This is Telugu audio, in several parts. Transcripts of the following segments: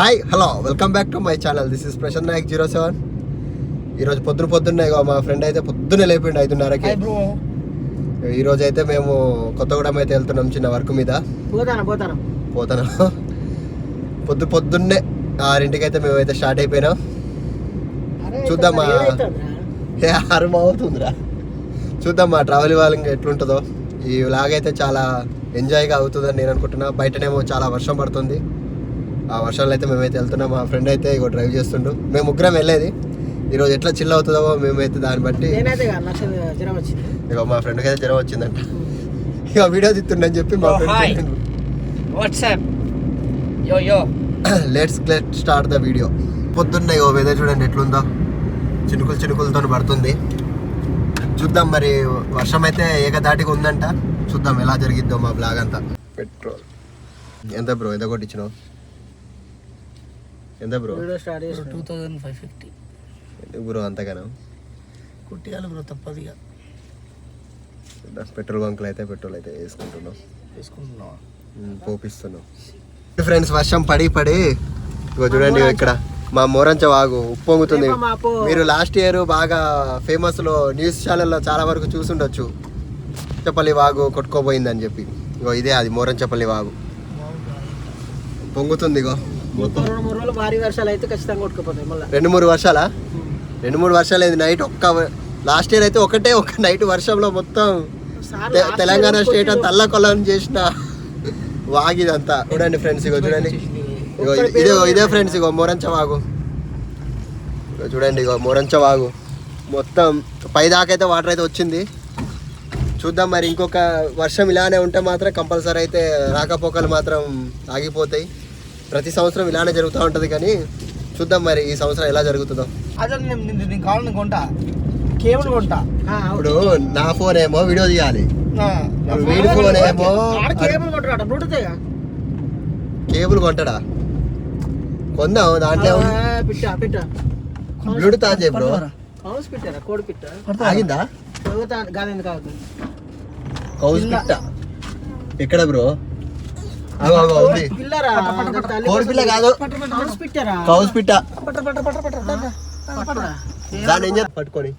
Hi hello welcome back to my channel. This is Prashant Nayak 07. ఈరోజు పొద్దున్నే మా ఫ్రెండ్ అయితే పొద్దున్నే లేపిండు 5:30కి. ఈరోజు అయితే మేము కొత్తగూడెం అయితే వెళ్తున్నాం చిన్న వర్క్ మీద. పోతాను పొద్దున్నే 6ంటికి అయితే మేమైతే స్టార్ట్ అయిపోయినాం. చూద్దాం అవుతుందిరా, చూద్దాం మా ట్రావెల్ వాళ్ళకి ఎట్లుంటుందో. ఈ వ్లాగ్ అయితే చాలా ఎంజాయ్గా అవుతుందని నేను అనుకుంటున్నా. బయటనేమో చాలా వర్షం పడుతుంది. ఆ వర్షాలు అయితే మేమైతే వెళ్తున్నాం. మా ఫ్రెండ్ అయితే ఇగో డ్రైవ్ చేస్తుండు. మేము ముగ్గురం వెళ్ళేది. ఈరోజు ఎట్లా చిల్ అవుతుందో మేమైతే దాన్ని బట్టి. ఇక మా ఫ్రెండ్కి అయితే జ్వరం వచ్చిందంట. ఇక వీడియో తీస్తుండని చెప్పి మా friend let's start the video. పొద్దున్నే ఇగో వెదర్ చూడండి ఎట్లుందో, చినుకులతో పడుతుంది. చూద్దాం మరి, వర్షం అయితే ఏకదాటిగా ఉందంట. చూద్దాం ఎలా జరిగిద్దో మా బ్లాగ్ అంతా. పెట్రోల్ ఎంత బ్రో? ఎంత కొట్టించినావు? ఎంత బ్రో? 2550 బ్రో. అంతగానో కుట్టియాలి బ్రో, తప్పదుగా. పెట్రోల్ బంక్లో అయితే పెట్రోల్ అయితే వేసుకుంటున్నాం. పోపిస్తున్నాం. ఫ్రెండ్స్ వర్షం పడి ఇగో చూడండి ఇక్కడ మా మోరంచ వాగు ఉప్పొంగుతుంది. మీరు లాస్ట్ ఇయర్ బాగా ఫేమస్ లో న్యూస్ ఛానల్లో చాలా వరకు చూసుండొచ్చు. చపల్లి వాగు కొట్టుకోపోయిందని చెప్పి. ఇగో ఇదే అది మోరంచపల్లి వాగు పొంగుతుంది. ఇగో 2-3 భారీ వర్షాలు అయితే ఖచ్చితంగా కొట్టుకుపోతాయి. 2-3 వర్షాలా? 2-3 వర్షాలు అయింది. నైట్ లాస్ట్ ఇయర్ అయితే ఒక నైట్ వర్షంలో మొత్తం తెలంగాణ స్టేట్ అంతా అల్లకొల్లం చేసిన వాగిదంతా. చూడండి ఫ్రెండ్స్, ఇగో చూడండి, ఇదే ఫ్రెండ్స్ ఇగో మోరంచ వాగు. ఇగో చూడండి, ఇగో మోరంచ వాగు మొత్తం పై దాకా అయితే వాటర్ అయితే వచ్చింది. చూద్దాం మరి, ఇంకొక వర్షం ఇలానే ఉంటే మాత్రం కంపల్సరీ అయితే రాకపోకలు మాత్రం ఆగిపోతాయి. ప్రతి సంవత్సరం ఇలానే జరుగుతూ ఉంటుంది, కానీ చూద్దాం మరి ఈ సంవత్సరం ఎలా జరుగుతుందో. ఇప్పుడు నా ఫోన్ ఏమో వీడియో తీయాలి, వీడి ఫోన్ ఏమో కేబుల్ కొంటాడా? కొందాం, దాంట్లో బ్లూటూత్ ఆన్ చేయ బ్రో. ఆగిందా? కౌస్ పిట్ట ఎక్కడ బ్రో? కోడి పిల్ల కాదు, కౌస్ పిట్ట. దాన్ని ఏం చేస్తా పట్టుకొని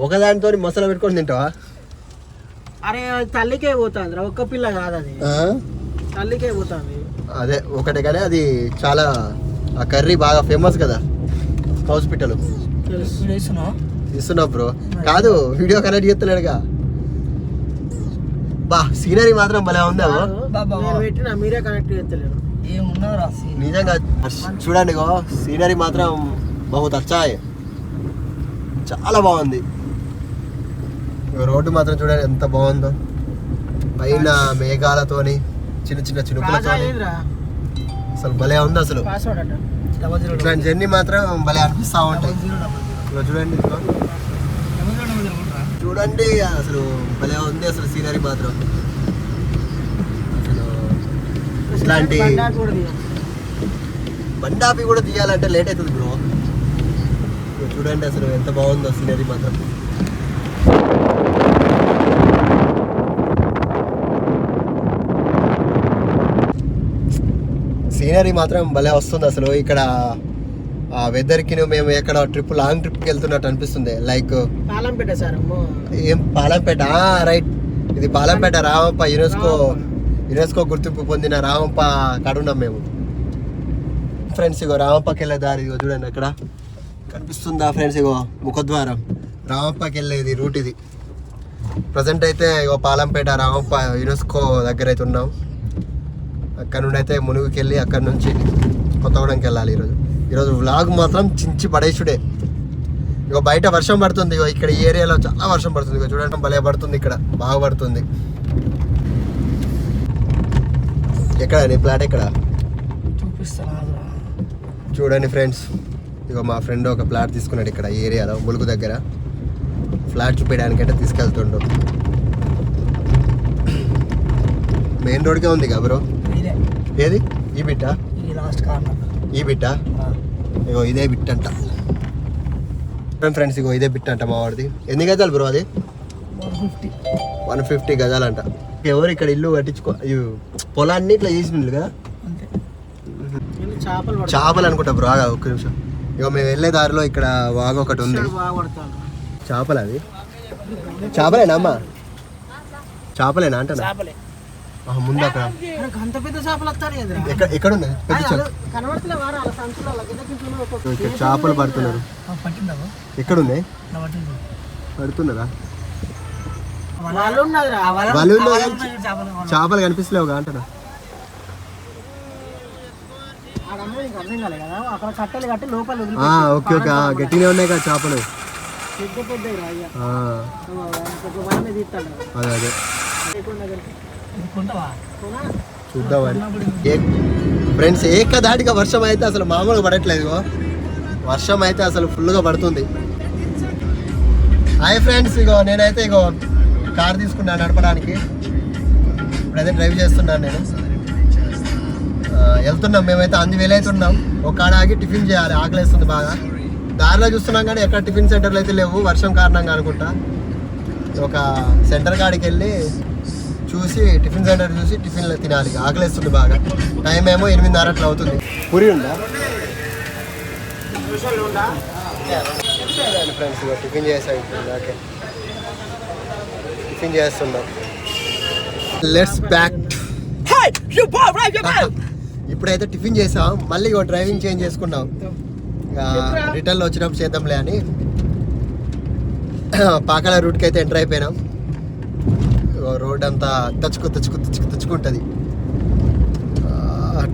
ఒకదానితో మసాలా పెట్టుకొని తింటావా? అరే తల్లికే పోతుంది, ఒక్క పిల్ల కాదు అది, తల్లికే పోతుంది. అదే ఒకటే, కానీ అది చాలా ఆ కర్రీ బాగా ఫేమస్ కదా కౌస్ పిట్టలు. ఇస్తున్నా బ్రో. కాదు, వీడియో కనెక్ట్ చేస్తలేడుగా. బా సీనరీ మాత్రం భలే ఉందా? మీరే కనెక్ట్ చేస్తలేరు. నిజంగా చూడండి, సీనరీ మాత్రం బహుత్ అచ్చాయ్, చాలా బాగుంది. రోడ్డు మాత్రం చూడండి ఎంత బాగుందో. పైన మేఘాలతోని చిన్న చినుకులతో అసలు భలే ఉంది. అసలు ఇట్లాంటి జర్నీ మాత్రం భలే అనిపిస్తూ ఉంటాయి. చూడండి అసలు భలే ఉంది అసలు సీనరీ మాత్రం. అసలు ఇట్లాంటి బండాపి కూడా తీయాలంటే లేట్ అవుతుంది బ్రో. చూడండి అసలు ఎంత బాగుందో సీనరీ మాత్రం. సీనరీ మాత్రం భలే వస్తుంది అసలు. ఇక్కడ ఆ వెదర్కి మేము ఎక్కడ లాంగ్ ట్రిప్కి వెళ్తున్నట్టు అనిపిస్తుంది. Like Palampet sir. ఏం పాలంపేట? రైట్, ఇది పాలంపేట రామప్ప యునెస్కో గుర్తింపు పొందిన రామప్ప కాడున్నాం మేము. ఫ్రెండ్స్ ఇగో రామప్పకి వెళ్ళే దారి ఇగో చూడండి, అక్కడ కనిపిస్తుందా ఫ్రెండ్స్? ఇగో ముఖద్వారం, రామప్పకి వెళ్ళేది రూట్ ఇది. ప్రజెంట్ అయితే ఇగో పాలంపేట రామప్ప యునెస్కో దగ్గర అయితే ఉన్నాం. అక్కడ నుండి అయితే మునుగుకి వెళ్ళి అక్కడ నుంచి కొత్తగూడెంకి వెళ్ళాలి. ఈరోజు వ్లాగ్ మాత్రం చించి పడేసుడే. ఇక బయట వర్షం పడుతుంది. ఇగో ఇక్కడ ఈ ఏరియాలో చాలా వర్షం పడుతుంది. ఇక చూడండి భలే పడుతుంది, ఇక్కడ బాగా పడుతుంది. ఎక్కడ నీ ఫ్లాట్ ఎక్కడ చూపిస్తాను చూడండి ఫ్రెండ్స్. ఇక మా ఫ్రెండ్ ఒక ఫ్లాట్ తీసుకున్నాడు ఇక్కడ ఈ ఏరియాలో ములుగు దగ్గర. ఫ్లాట్ చూపించడానికంటే తీసుకెళ్తుండు. మెయిన్ రోడ్కే ఉంది కదా బ్రో. ఏది ఈ బిట్ట? ఈ బిట్ట ఇగో ఇదే బిట్ అంట ఫ్రెండ్స్. ఇగో ఇదే బిట్ అంట మా వాడిది. ఎన్ని గజాలు బ్రో అది? 150 గజాలంట. ఎవరు ఇక్కడ ఇల్లు కట్టించుకో, పొలాన్ని ఇట్లా చేసినట్లు కదా. ఏంది చేపలు పడతాయి. చేపలు అనుకుంటా బ్రో, ఆగా ఒక్క నిమిషం. ఇక మేము వెళ్ళే దారిలో ఇక్కడ వాగు ఒకటి ఉంది. ఇక్కడ బాగా పడతారు. చేపలు అవి చేపలేనా అమ్మా? చేపలేనా అంటున్నా. చేపలే. ముందు అక్కడ అరే, అంత పెద్ద చేపలు వస్తాయి ఎదురా. ఎక్కడ ఉన్నాయి పెద్ద చేప? కనబడతలే వారా అలా సంచులు అలా కింద కింద ఒక్కొక్క ఇక్కడ చేపలు పడుతున్నారు. పట్టిందావు ఎక్కడ ఉన్నాయి? పడుతున్నారా? వాళ్ళు ఉన్నదిరా. వాళ్ళు ఉన్నారు కానీ చేపలు కనిపిస్తలేవుగా అంటున్నా. ఆడమ్మ నీకు అర్థం కాలే కదా, అక్కడ కట్టెలు కట్టి లోపల వదిలి ఓకే ఓకే, గట్టిగా ఉన్నాయి కదా చేపలు. పెద్ద పెద్ద అయ్యా అదే అదే చూద్దామని. ఫ్రెండ్స్ ఏకదాటిగా వర్షం అయితే అసలు మామూలుగా పడట్లేదు. వర్షం అయితే అసలు ఫుల్గా పడుతుంది. హాయ్ ఫ్రెండ్స్, ఇగో నేనైతే ఇగో కార్ తీసుకున్నాను నడపడానికి. ఇప్పుడైతే డ్రైవ్ చేస్తున్నాను నేను. వెళ్తున్నాం మేమైతే 5,000 అయితే ఉన్నాం. ఒక కాడ ఆగి టిఫిన్ చేయాలి, ఆకలిస్తుంది బాగా. దారిలో చూస్తున్నాం కానీ ఎక్కడ టిఫిన్ సెంటర్లు అయితే లేవు, వర్షం కారణంగా అనుకుంటా. ఒక సెంటర్ కాడికి వెళ్ళి చూసి టిఫిన్ సెంటర్ చూసి టిఫిన్లో తినాలి, ఆకలిస్తుంది బాగా. టైం ఏమో 8:30 అట్లా అవుతుంది. పూరి ఉందా ఫ్రెండ్స్? ఇక టిఫిన్ చేసాం ఇప్పుడు. ఓకే టిఫిన్ చేస్తున్నాం. Let's back. ఇప్పుడైతే టిఫిన్ చేసాం, మళ్ళీ ఇక డ్రైవింగ్ చేంజ్ చేసుకున్నాం. రిటర్న్లో వచ్చినప్పుడు చేద్దాంలే అని పాకాల రూట్కి అయితే ఎంటర్ అయిపోయినాం. రోడ్ అంతా తెచ్చుకుంటుంది.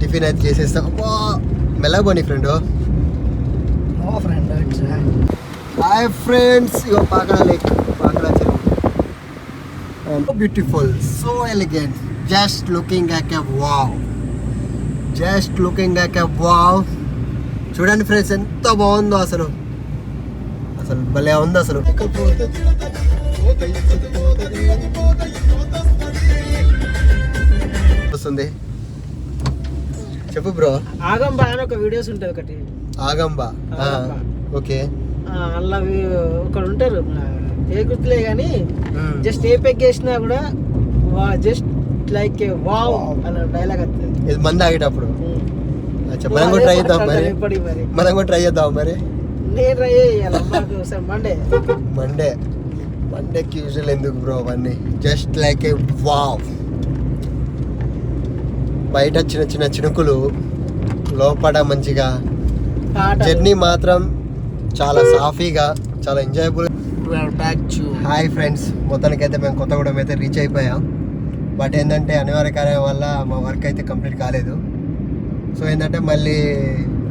టిఫిన్ అయితే చేసేస్తాం. మెల్లగా పోనీ ఫ్రెండ్. హాయ్ ఫ్రెండ్స్, ఇగో పాకాల లేక్, పాకాల చెరువు. Beautiful, so elegant, just looking like a wow, just looking like a wow. చూడండి ఫ్రెండ్స్ ఎంత బాగుందో అసలు, అసలు భలే ఉంది అసలు. వస్తుంది చెప్పు బ్రో. ఆగంబా అని ఒక వీడియోస్ ఉంటుంది ఒకటి. ఆగంబా, ఓకే. అలా ఒకడు ఉంటారు, ఏ గుర్తులే కానీ జస్ట్ ఏ పెగ్ వేసినా కూడా జస్ట్ లైక్ ఏ వావ్ అన్న డైలాగ్ వస్తుంది. ఇది మంది ఆగేటప్పుడు. మనం కూడా ట్రై చేద్దాం మరి, మనం కూడా ట్రై చేద్దాం మరి. నేను ట్రై చేయాలి మండేకి యూజువల్ ఎందుకు బ్రో అవన్నీ, జస్ట్ లైక్ ఏ వావ్. బయట చిన్న చిన్న చినుకులు, లోపల మంచిగా. జర్నీ మాత్రం చాలా సాఫీగా, చాలా ఎంజాయబుల్. హాయ్ ఫ్రెండ్స్, మొత్తానికైతే మేము కొత్తగూడెం అయితే రీచ్ అయిపోయాం. బట్ ఏంటంటే అనివార్య కార్యం వల్ల మా వర్క్ అయితే కంప్లీట్ కాలేదు. సో ఏంటంటే మళ్ళీ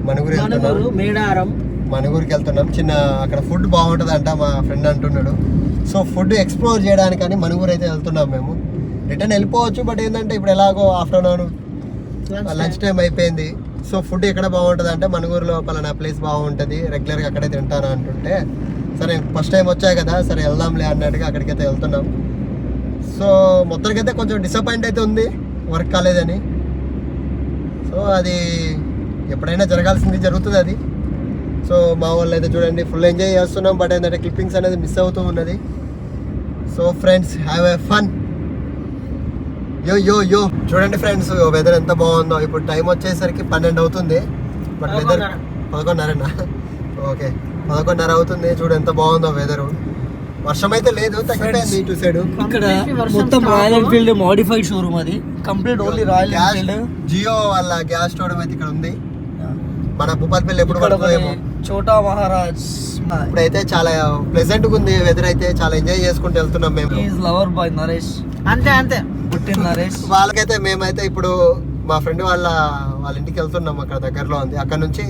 మణుగూరు వెళ్తున్నాం. మణుగూరుకి వెళ్తున్నాం. చిన్న అక్కడ ఫుడ్ బాగుంటుందంట మా ఫ్రెండ్ అంటున్నాడు. సో ఫుడ్ ఎక్స్ప్లోర్ చేయడానికని మణుగూరు అయితే వెళ్తున్నాం మేము. రిటర్న్ వెళ్ళిపోవచ్చు, బట్ ఏంటంటే ఇప్పుడు ఎలాగో ఆఫ్టర్నూన్ లంచ్ టైం అయిపోయింది. సో ఫుడ్ ఎక్కడ బాగుంటుంది అంటే మణుగూరులో పలానా ప్లేస్ బాగుంటుంది, రెగ్యులర్గా అక్కడే తింటాను అంటుంటే, సరే ఫస్ట్ టైం వచ్చాయి కదా, సరే వెళ్దాంలే అన్నట్టుగా అక్కడికైతే వెళ్తున్నాం. సో మొత్తానికైతే కొంచెం డిసప్పాయింట్ అయితే ఉంది వర్క్ కాలేదని. సో అది ఎప్పుడైనా జరగాల్సింది జరుగుతుంది అది. సో మా వాళ్ళు అయితే చూడండి ఫుల్ ఎంజాయ్ చేస్తున్నాం, బట్ ఏంటంటే క్లిప్పింగ్స్ అనేది మిస్ అవుతూ ఉన్నది. So friends, have a fun. యో చూడండి ఫ్రెండ్స్, వెదర్ ఎంత బాగుందో. ఇప్పుడు టైం వచ్చేసరికి 12 అవుతుంది, బట్ వెదర్ 11:30. ఓకే 11:30 అవుతుంది. చూడు ఎంత బాగుందో వెదరు. వర్షం అయితే లేదు, తగ్గిపోయింది ఇటు సైడ్. ఇక్కడ మొత్తం రాయల్ ఎన్ఫీల్డ్ మోడిఫైడ్ షోరూమ్, అది complete only Royal Enfield. Jio వాళ్ళ గ్యాస్ స్టోర్ అయితే ఇక్కడ ఉంది. మన భూపాలపల్లి ఎప్పుడు పడుతుందేమో. చోటా మహారాజ్. ఇప్పుడైతే చాలా ప్లెజెంట్ గా ఉంది వెదర్, అయితే చాలా ఎంజాయ్ చేసుకుంటూ వెళ్తున్నాం మేము. లవర్ బాయ్ నరేష్, అంతే పుట్టిన నరేష్. వాళ్ళకైతే మేమైతే ఇప్పుడు మా ఫ్రెండ్ వాళ్ళ ఇంటికి వెళ్తున్నాం, అక్కడ దగ్గరలో ఉంది. అక్కడ నుంచి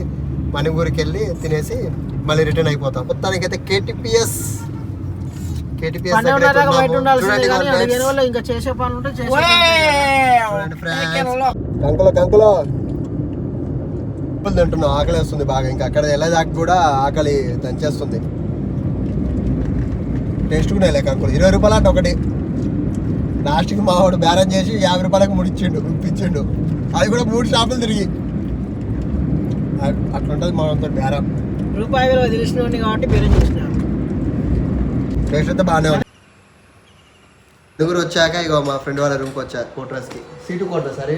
మణిగూరికి వెళ్ళి తినేసి మళ్ళీ రిటర్న్ అయిపోతాం. మొత్తానికైతే కేటీపీఎస్ కంకులో తింటున్నాం. ఆకలి వస్తుంది బాగా, ఇంకా అక్కడ వెళ్ళేదాకా కూడా ఆకలి దంచేస్తుంది. టేస్ట్ కూడా లేక కంకులు 20 రూపాయలు అంటే ఒకటి. లాస్ట్కి మా వాడు బేరం చేసి 50 రూపాయలకు ఇప్పించిండు. అది కూడా 3 షాపులు తిరిగి. అట్లుంటుంది మా వాళ్ళతో బేరం. రూపాయి తెలిసినవాడిని కాబట్టి బేరం చేసిన. టేస్ట్ అయితే బాగానే ఉంది. దగ్గర వచ్చాక ఇగో మా ఫ్రెండ్ వాళ్ళ రూమ్కి వచ్చారు, కోట్రస్కి. సీటు కోట్రస్. సరే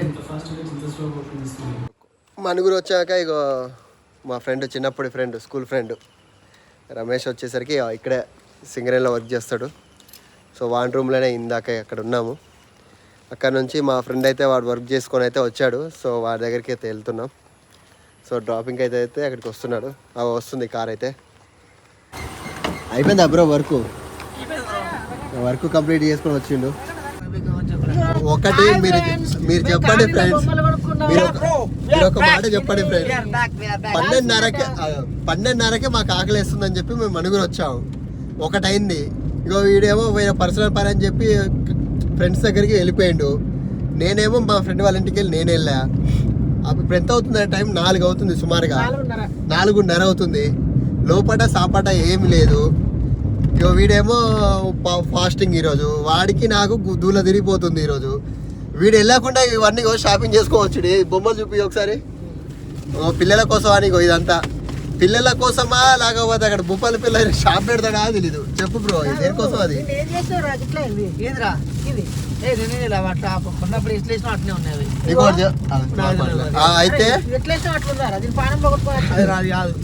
మనుగురు వచ్చాక ఇగో మా ఫ్రెండ్ చిన్నప్పటి ఫ్రెండ్ స్కూల్ ఫ్రెండ్ రమేష్ వచ్చేసరికి ఇక్కడే సింగరేణిలో వర్క్ చేస్తాడు. సో వాన్ రూమ్లోనే ఇందాక అక్కడ ఉన్నాము. అక్కడ నుంచి మా ఫ్రెండ్ అయితే వాడు వర్క్ చేసుకొని అయితే వచ్చాడు. సో వాడి దగ్గరికి అయితే వెళ్తున్నాం. సో డ్రాపింగ్ అయితే అక్కడికి వస్తున్నాడు. వస్తుంది కార్ అయితే. అయిపోయిందా బ్రో వర్క్ కంప్లీట్ చేసుకొని వచ్చిండు. ఒకటి మీరు చెప్పండి ఫ్రెండ్స్, మీరు ఒక మాట చెప్పండి ఫ్రెండ్స్. 12:30కే మాకు ఆకలి వేస్తుందని చెప్పి మేము మనుగురు వచ్చాము. ఒకటైంది. ఇగో వీడేమో వేరే పర్సనల్ పని అని చెప్పి ఫ్రెండ్స్ దగ్గరికి వెళ్ళిపోయిండు. నేనేమో మా ఫ్రెండ్ వాళ్ళ ఇంటికి వెళ్ళి నేను వెళ్ళా. ఇప్పుడు ఎంత అవుతుంది? టైం 4 అవుతుంది, సుమారుగా 4:30 అవుతుంది. లోపట సాపాట ఏమి లేదు. ఇగో వీడేమో ఫాస్టింగ్ ఈరోజు. వాడికి నాకు దూల తిరిగిపోతుంది ఈరోజు. వీడు వెళ్ళకుండా ఇవన్నీ షాపింగ్ చేసుకోవచ్చు. బొమ్మలు చూపి ఒకసారి. పిల్లల కోసం అని ఇదంతా పిల్లల కోసమా లేకపోతే అక్కడ బొమ్మల పిల్లలు షాప్ పెడతాడా తెలీదు. చెప్పు బ్రో, దేనికోసం అది? అయితే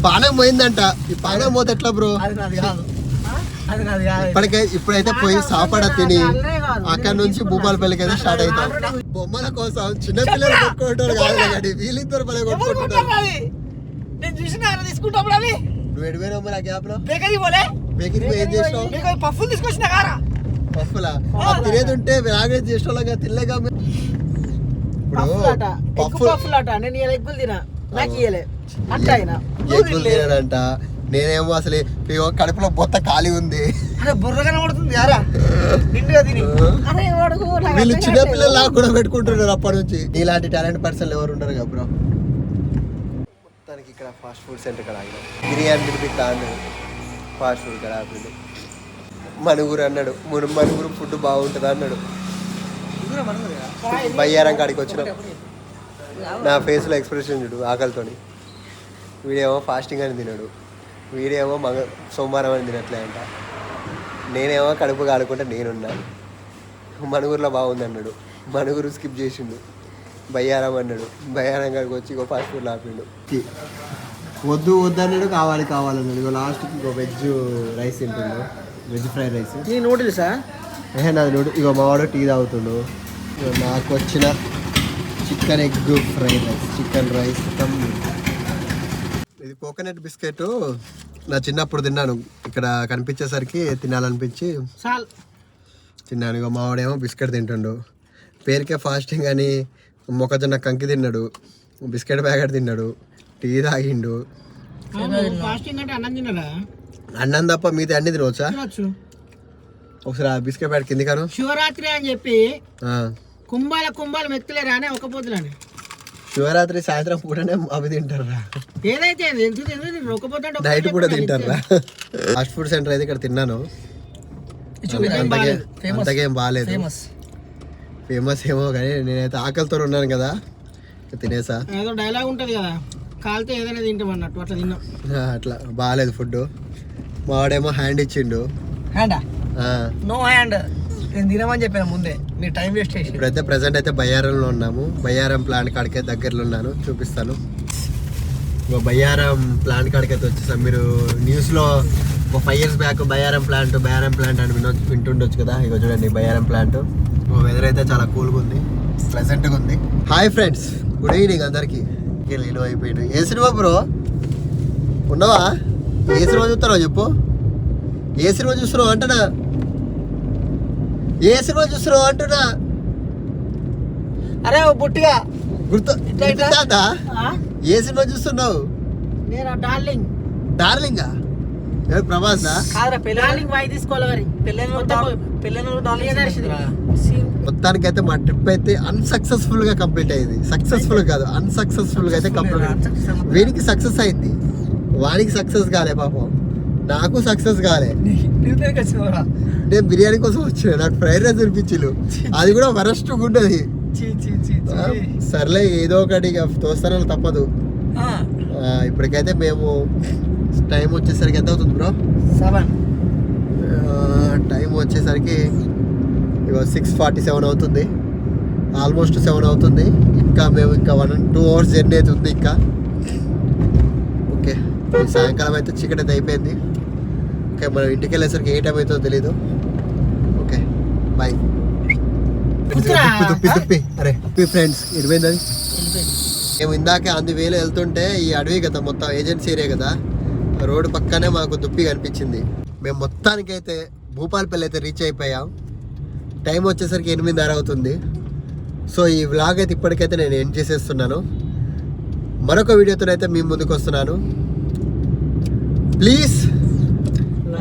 పానం పోయిందంట. ఈ పానం పోతే ఎట్లా బ్రో? ఇప్పుడైతే పోయి సాపాడ తిని అక్కడ నుంచి భూపాలపల్లికి అయితే స్టార్ట్ అవుతాం. బొమ్మల కోసం చిన్న పిల్లలు కొట్టుకుంటారు కాదు, వీళ్ళిద్దరు పని కొట్టుకుంటున్నారు. నువ్వు ఎడిపోయినా ఆ గ్యాప్ లో బేకరీ ఏం చేసినావు? పప్పులా తినేది ఉంటే రాగే చేసిన తినలేక ఎగ్గులు తినాడంట. నేనేమో అసలు కడుపులో బొత్త ఖాళీ ఉంది. వీళ్ళు చిన్నపిల్లలా కూడా పెట్టుకుంటున్నారు అప్పటి నుంచి. ఇలాంటి టాలెంట్ పర్సన్లు ఎవరు ఉండరు కదా బ్రో. మొత్తానికి ఇక్కడ ఫాస్ట్ ఫుడ్ సెంటర్ ఇక్కడ ఆగినాం. బిర్యానీ తినిపిస్తా అన్నాడు. ఫాస్ట్ ఫుడ్ ఇక్కడ ఆపిండు. మనుగురు అన్నాడు. మనుగురు ఫుడ్ బాగుంటుంది అన్నాడు. బయ్యారం కాడికి వచ్చినాం. నా ఫేస్లో ఎక్స్ప్రెషన్ చూడు ఆకలితోని. వీడేమో ఫాస్టింగ్ అని తిన్నాడు. వీడేమో సోమవారం అని తినట్లే అంట. నేనేమో కడుపు కాలుకుంటే నేనున్నాను. మనుగురులో బాగుంది అన్నాడు. మనుగురు స్కిప్ చేసిండు. బయ్యారం అన్నాడు. బయ్యారం కాడికి వచ్చి ఇంకో ఫాస్ట్ ఫుడ్ ఆపిండు. వద్దు అన్నాడు. కావాలన్నాడు. లాస్ట్కి వెజ్ రైస్ తింటుండు. Veg fried rice. నూడిల్సా? నాది నూడిల్. ఇగో మావాడు టీ తాగుతుండు. నాకు వచ్చిన chicken egg fried rice, chicken rice. ఇది కోకోనట్ బిస్కెట్. నా చిన్నప్పుడు తిన్నాను. ఇక్కడ కనిపించేసరికి తినాలనిపించి తిన్నాను. ఇక మావాడేమో బిస్కెట్ తింటుండు. పేరుకే ఫాస్టింగ్ అని మొక్కజొన్న కంకి తిన్నాడు. బిస్కెట్ ప్యాకెట్ తిన్నాడు. టీ తాగిండు. అన్నం తప్ప మీది అన్ని తినవచ్చా? ఒకసారి ఆ బిస్కెట్ ప్యాకెట్ కింది కాను. శివరాత్రి అని చెప్పి కుంభాలు మెత్తలేరా అని ఒక పొద్దులని. శివరాత్రి సాయంత్రం పూటనే అవి తింటారా? ఏదైతే నైట్ కూడా తింటారా? ఫాస్ట్ ఫుడ్ సెంటర్ అయితే ఇక్కడ తిన్నాను. అంతకేం బాగాలేదు. ఫేమస్ ఏమో కానీ నేనైతే ఆకలితో ఉన్నాను కదా తినేసా. ఏదో డైలాగ్ ఉంటది కదా, కాలితే ఏదైనా తింటాం అన్నట్టు అట్లా తిన్నాం. అట్లా బాగాలేదు ఫుడ్. మావాడేమో హ్యాండ్ ఇచ్చిండు. నో హ్యాండ్ తినమని చెప్పాను ముందే, మీరు టైం వేస్ట్ చేసి. ఇప్పుడైతే ప్రెసెంట్ అయితే బయ్యారంలో ఉన్నాము. బయ్యారం ప్లాంట్ కాడికే దగ్గరలో ఉన్నాను, చూపిస్తాను. బయ్యారం ప్లాంట్ కాడికి అయితే వచ్చేసాం. మీరు న్యూస్లో ఒక 5 years బ్యాక్ బయ్యారం ప్లాంట్ అని వింటుండొచ్చు కదా. ఇక చూడండి బయ్యారం ప్లాంట్. వెదర్ అయితే చాలా కూల్గా ఉంది, ప్లెజెంట్గా ఉంది. హాయ్ ఫ్రెండ్స్, గుడ్ ఈవినింగ్ అందరికీ. నేను అయిపోయాడు. ఏ సినిమా బ్రో ఉన్నావా? ఏ సినిమా చూస్తున్నావు చెప్పు. ఏ సినిమా చూస్తున్నావు అంటున్నా. ఏ సినిమా చూస్తున్నావు అంటున్నా. అరే బుట్టిగా గుర్తు ఏ సినిమా చూస్తున్నావు? డార్లింగా? ప్రభాస్ మొత్తానికైతే మా ట్రిప్ అయితే అన్సక్సెస్ఫుల్ గా కంప్లీట్ అయింది. సక్సెస్ఫుల్ కాదు, అన్సక్సెస్ఫుల్ గా అయితే కంప్లీట్. వీనికి సక్సెస్ అయింది, వానికి సక్సెస్ కాలే. పాపం నాకు సక్సెస్ కాలే. నేను బిర్యానీ కోసం వచ్చిన, నాకు ఫ్రైడ్ రైస్ తినిపించు. అది కూడా వరస్ట్ ఉండదు. సర్లే ఏదో ఒకటి తోస్తానని తప్పదు. ఇప్పటికైతే మేము టైం వచ్చేసరికి ఎంత అవుతుంది బ్రో? 7. టైం వచ్చేసరికి 6:47 అవుతుంది. ఆల్మోస్ట్ 7 అవుతుంది. ఇంకా మేము ఇంకా 1-2 అవర్స్ జర్నీ అయితే ఉంది ఇంకా. ఓకే, ఈ సాయంకాలం అయితే చీకటి అయితే అయిపోయింది. ఓకే, మనం ఇంటికి వెళ్ళేసరికి ఏ టైం అవుతుందో తెలీదు. Okay bye. తుప్పి అరే ఫ్రెండ్స్ ఇడిపోయింది అది. మేము ఇందాకే వేలో వెళ్తుంటే ఈ అడవి కదా, మొత్తం ఏజెన్సీ ఏరియా కదా, రోడ్డు పక్కనే మాకు దుప్పి కనిపించింది. మేము మొత్తానికైతే భూపాలపల్లి అయితే రీచ్ అయిపోయాం. టైం వచ్చేసరికి 8:30 అవుతుంది. సో ఈ వ్లాగ్ అయితే ఇప్పటికైతే నేను ఎండ్ చేసేస్తున్నాను. మరొక వీడియోతోనైతే మీ ముందుకు వస్తున్నాను. Please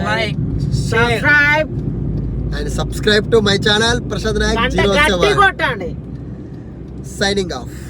like, subscribe and subscribe to my channel Prasad Nayak 007. కొట్టండి. Signing of.